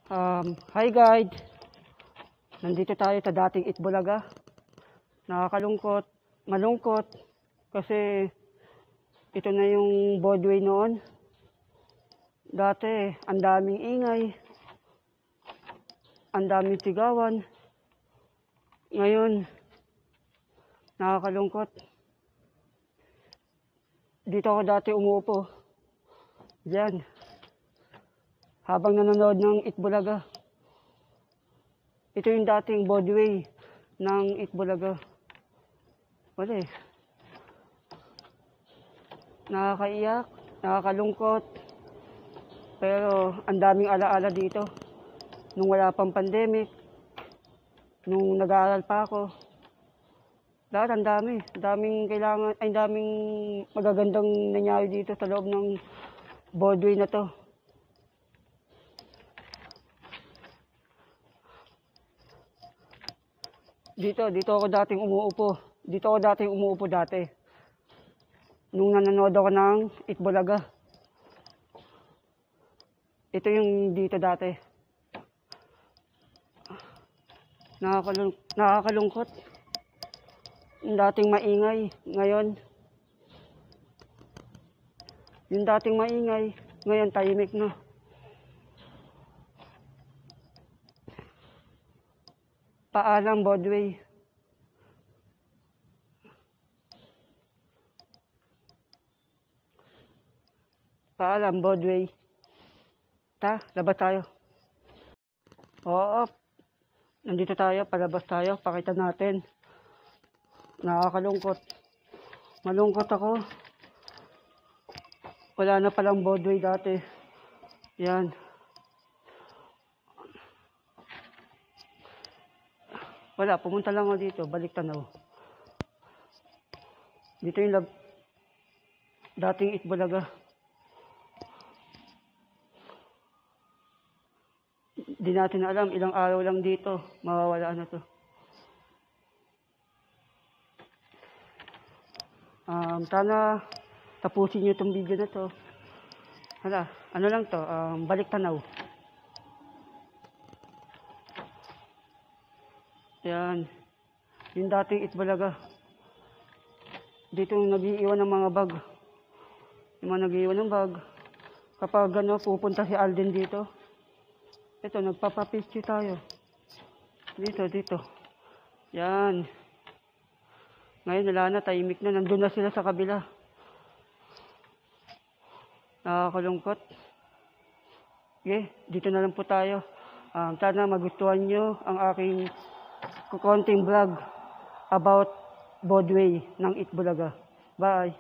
Hi guys, nandito tayo sa dating Itbulaga. Nakakalungkot, malungkot kasi ito na yung Broadway noon. Dati, ang daming ingay, ang daming sigawan. Ngayon, nakakalungkot. Dito ako dati umuupo. Diyan. Habang nanonood ng Itbulaga. Ito yung dating Broadway ng Itbulaga. Wala eh. Nakakaiyak, nakakalungkot. Pero ang daming alaala dito. Nung wala pang pandemic, nung nag-aaral pa ako. Lahat ang dami. Daming kailangan, ay daming magagandang nangyari dito sa loob ng Broadway na to. Dito ako dating umuupo. Dito ako dating umuupo dati. Nung nanonood ako ng Itbulaga. Ito yung dito dati. Nakakalungkot. Yung dating maingay, ngayon. Yung dating maingay, ngayon tahimik na. Paalam Broadway. Paalam Broadway. Labas tayo. Oo. Nandito tayo, palabas tayo, pakita natin. Nakakalungkot. Malungkot ako. Wala na palang Broadway dati. Yan. Wala, pumunta lang ako dito, balik tanaw. Dito yung dating Itbulaga. Di natin alam, ilang araw lang dito, mawawala na to. Sana tapusin nyo itong video na to. Hala, ano lang to, balik tanaw. Yan. Yung dating Itbulaga. Dito yung nag-iiwan ng mga bag. Yung mga nag-iiwan ng bag. Kapag pupunta si Alden dito. Ito, nagpapapicture tayo. Dito. Yan. Ngayon, wala na, tahimik na. Nandun na sila sa kabila. Nakakalungkot. Okay, dito na lang po tayo. Sana magustuhan nyo ang aking konting vlog about Broadway ng Itbulaga. Bye!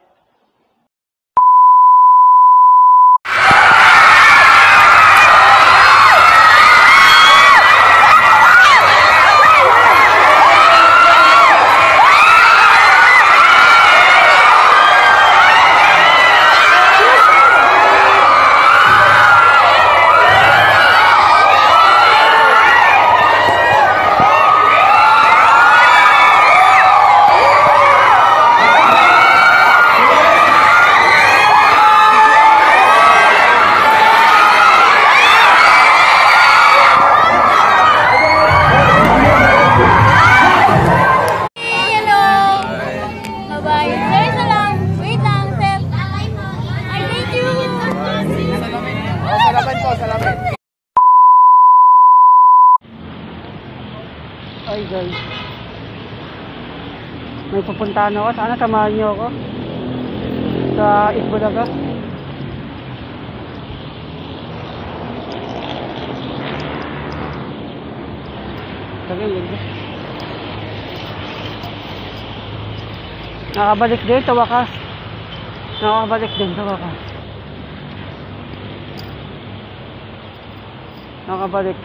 Ay guys, may pupuntahan ako. Sana samahan niyo ako sa Itbulaga. Nakabalik din sa wakas. Nakabalik.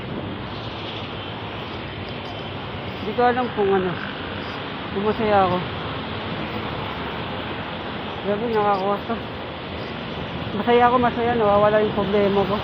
Hindi ko alam kung ano. Masaya ako. Grabe, nakakuha to. Masaya ako, nawawala yung problema ko.